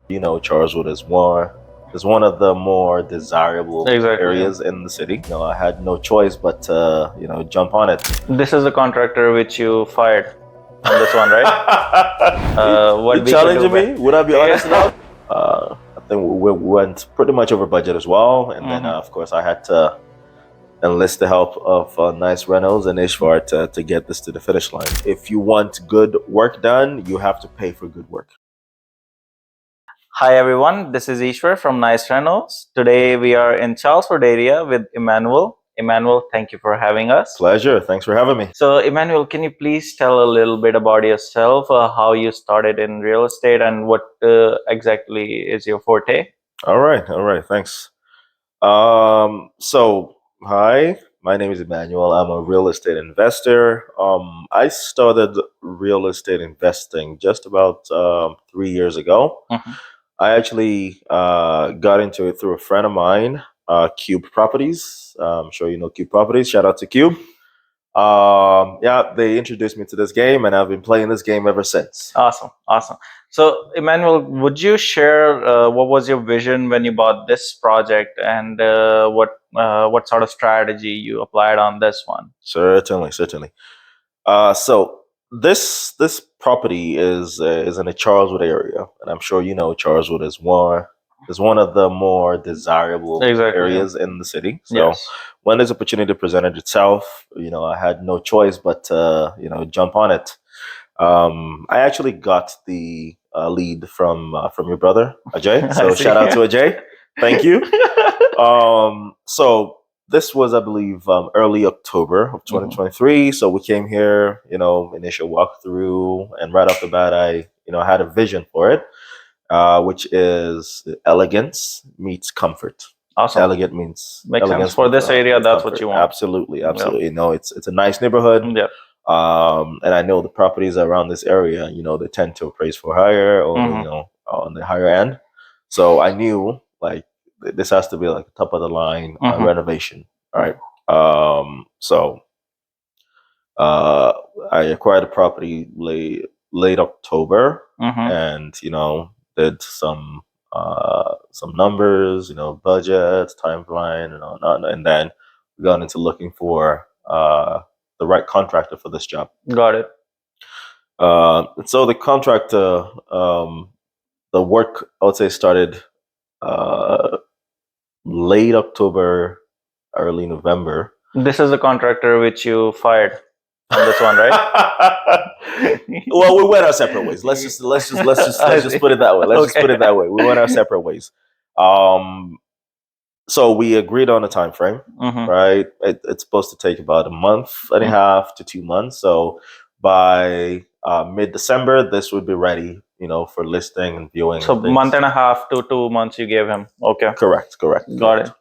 Charleswood is one of the more desirable Exactly. areas in the city. I had no choice but to, jump on it. This is the contractor which you fired on this one, right? What You we could do challenging me? better. Would I be honest Yeah. enough? I think we went pretty much over budget as well, and then Mhm. of course I had to enlist the help of Nice Reynolds and Ishvar to get this to the finish line. If you want good work done, you have to pay for good work. Hi everyone, this is Ishwar from Nice Reynolds. Today we are in Charleswood area with Emmanuel. Emmanuel, thank you for having us. Pleasure. Thanks for having me. So Emmanuel, can you please tell a little bit about yourself, how you started in real estate and what exactly is your forte? All right. All right. Thanks. Hi, my name is Emmanuel. I'm a real estate investor. I started real estate investing just about 3 years ago. Mhm. I actually got into it through a friend of mine, Cube Properties. I'm sure you know Cube Properties. Shout out to Cube. Yeah, they introduced me to this game, and I've been playing this game ever since. Awesome, awesome. So, Emmanuel, would you share what was your vision when you bought this project, and what sort of strategy you applied on this one? Certainly, certainly. So this property is in the Charleswood area, and I'm sure you know Charleswood is one of the more desirable Exactly. areas in the city. So Yes. when this opportunity presented itself, I had no choice but to jump on it. I actually got the lead from your brother Ajay. I So see. shout out to Ajay. Thank you. So this was, I believe, early October of Mhm. 2023. So we came here, initial walkthrough, and right off the bat, I, had a vision for it, which is elegance meets comfort. Awesome. Elegant means Makes sense. elegance For this area, with that's what comfort. you want. Absolutely, Yeah. absolutely. It's a nice neighborhood. Yeah. And I know the properties around this area, they tend to appraise for higher or, Mhm. on the higher end. So I knew like this has to be like a top of the line Mhm. renovation. All right. So uh, I acquired the property late October, Mhm. and did some numbers, budget, timeline, and all that, and then we got into looking for the right contractor for this job. Got it. So the contractor, the work I would say started uh, late October, early November. This is the contractor which you fired on this one, right? Well, we went our separate ways. Let's just put it that way. Let's just put it that way. We went our separate ways. Um, so we agreed on a time frame, Mhm. right? It's supposed to take about a month and a half to 2 months. So by mid-December, this would be ready, for listing and viewing So and things. month and a half to 2 months you gave him. Okay. Correct, correct, Got correct.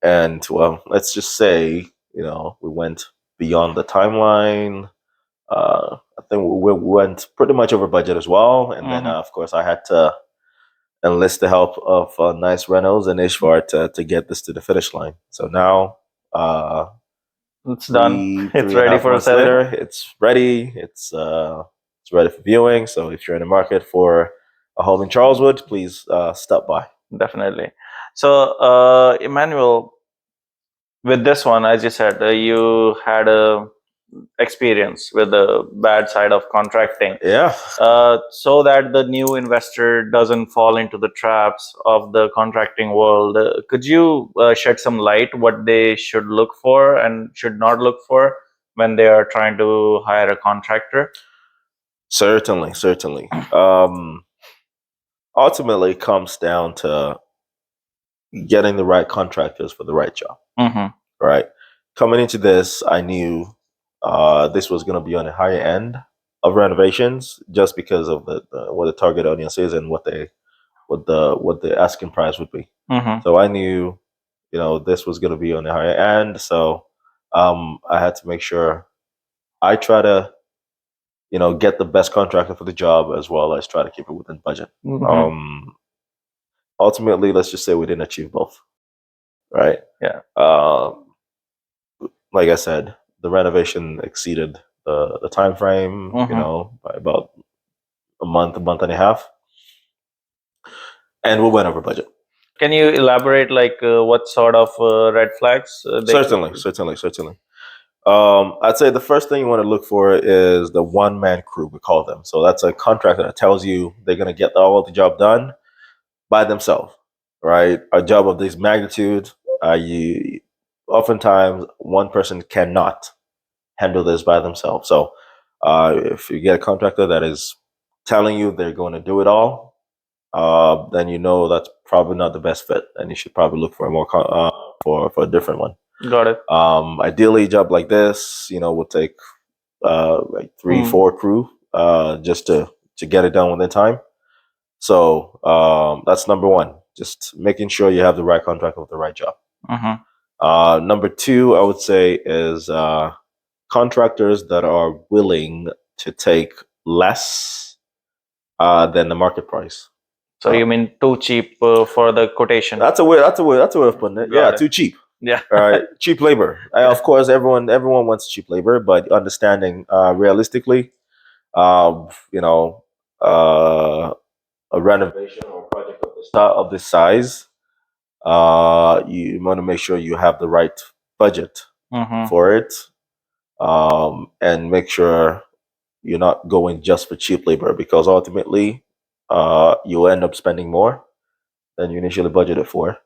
And well, let's just say, we went beyond the timeline. I think we went pretty much over budget as well. And then, of course, I had to enlist the help of Nice Reynolds and Ishvar to get this to the finish line. So now, It's done. It's three and a ready half for months selling. later, it's ready. It's ready for viewing. So if you're in the market for a home in Charleswood, please stop by. Definitely. So, Emmanuel, with this one, as you said, you had a experience with the bad side of contracting. Yeah. So that the new investor doesn't fall into the traps of the contracting world, could you shed some light what they should look for and should not look for when they are trying to hire a contractor? Certainly, certainly. Ultimately, it comes down to getting the right contractors for the right job. Mm-hmm. Right. Coming into this, I knew this was going to be on the higher end of renovations, just because of what the target audience is and what the asking price would be. Mm-hmm. So I knew, this was going to be on the higher end. So I had to make sure I try to get the best contractor for the job, as well as try to keep it within budget. Mm-hmm. Ultimately, let's just say we didn't achieve both, right? Yeah. Like I said, the renovation exceeded the time frame, Mm-hmm. by about a month and a half, and we went over budget. Can you elaborate, like, what sort of red flags they Certainly, certainly. I'd say the first thing you want to look for is the one man crew, we call them. So that's a contractor that tells you they're going to get all of the job done by themselves, right? A job of this magnitude, you oftentimes one person cannot handle this by themselves. So if you get a contractor that is telling you they're going to do it all, then you know that's probably not the best fit, and you should probably look for a more for a different one. got it? Ideally, a job like this, would take like 3-4 crew just to get it done within time. So that's number one. Just making sure you have the right contractor with the right job. Number two, I would say, is contractors that are willing to take less than the market price. So you mean too cheap for the quotation? That's a way of putting it. Got it. Too cheap. Yeah. All right, cheap labor. Of course, everyone wants cheap labor, but understanding realistically, you know, a renovation or a project of this size, you want to make sure you have the right budget for it, and make sure you're not going just for cheap labor, because ultimately, you'll end up spending more than you initially budgeted for.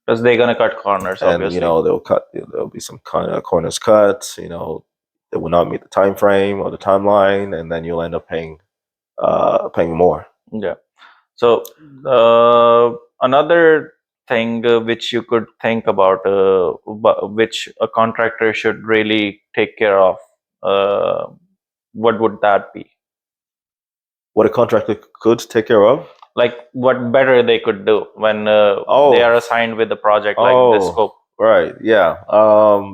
Because they're gonna cut corners, And obviously. there'll be some kind of corners cut. That will not meet the time frame or the timeline, and then you'll end up paying more. Yeah. So another thing which you could think about, which a contractor should really take care of, what would that be? What a contractor could take care of? Like, what better they could do when they are assigned with the project, like this scope? Right. Yeah.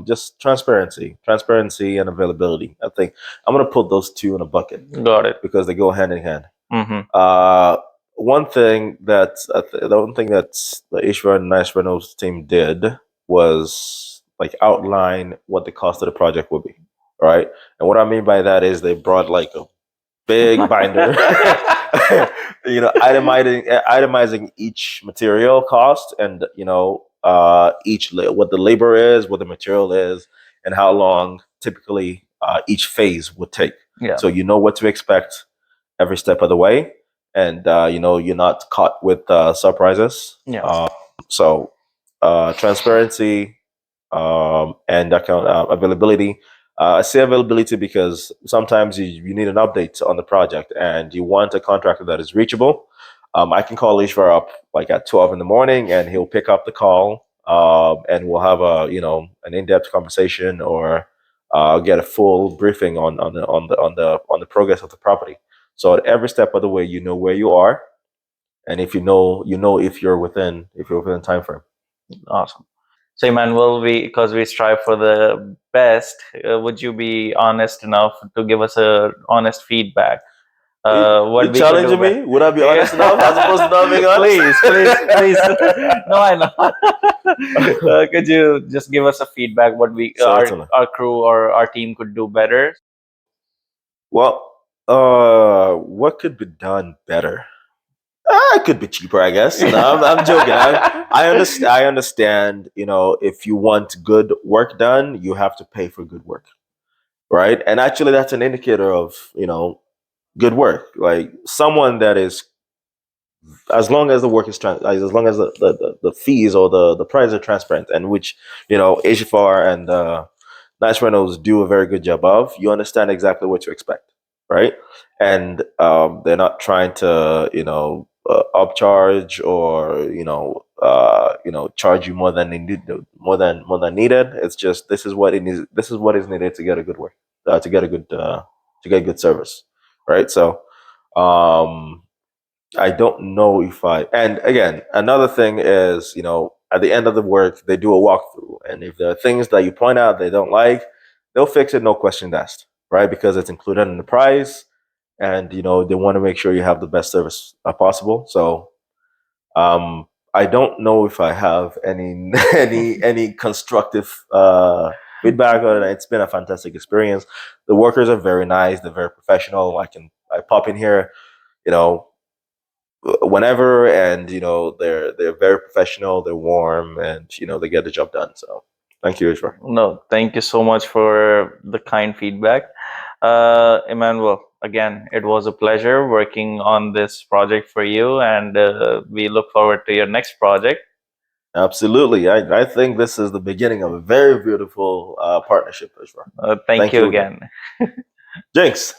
Just transparency and availability. I think I'm gonna put those two in a bucket. Got it. Because they go hand in hand. Mm-hmm. One thing that the Ishvar and Nice Reynolds team did was like outline what the cost of the project would be, right? And what I mean by that is they brought like a big binder, itemizing each material cost, and what the labor is, what the material is, and how long typically each phase would take. Yeah. So you know what to expect every step of the way, and you're not caught with surprises. Yeah. So transparency and availability. I say availability because sometimes you need an update on the project and you want a contractor that is reachable. I can call Ishvar up like at 12 in the morning, and he'll pick up the call, and we'll have an in-depth conversation, or get a full briefing on the progress of the property. So at every step of the way, you know where you are, and if you know if you're within time frame. Awesome. So, Emmanuel, because we strive for the best, would you be honest enough to give us a honest feedback? What you challenging me? Would I be honest enough as opposed to not being honest? Please. No, I know. Could you just give us a feedback what our crew or our team could do better? Well, what could be done better? It could be cheaper, I guess. No, I'm joking. I understand. I understand. If you want good work done, you have to pay for good work, right? And actually, that's an indicator of good work. Like someone that is, as long as the work is as long as the fees or the prices are transparent, and which HFR and Nice Reynolds do a very good job of, you understand exactly what to expect, right? And they're not trying to upcharge, or charge you more than they need, more than needed. It's just this is what it needs. This is what is needed to get a good work, to get good service, right? So I don't know if and again, another thing is, at the end of the work, they do a walkthrough. And if there are things that you point out they don't like, they'll fix it, no question asked, right? Because it's included in the price, and, they want to make sure you have the best service possible. So, I don't know if I have any, any constructive, feedback on it. It's been a fantastic experience. The workers are very nice. They're very professional. I pop in here, whenever, and they're very professional, they're warm, and they get the job done. So thank you, Ishwar. No, thank you so much for the kind feedback. Emmanuel, again, it was a pleasure working on this project for you, and we look forward to your next project. Absolutely. I think this is the beginning of a very beautiful partnership, Ishwar. Thank Thank you you again. again. Jinx.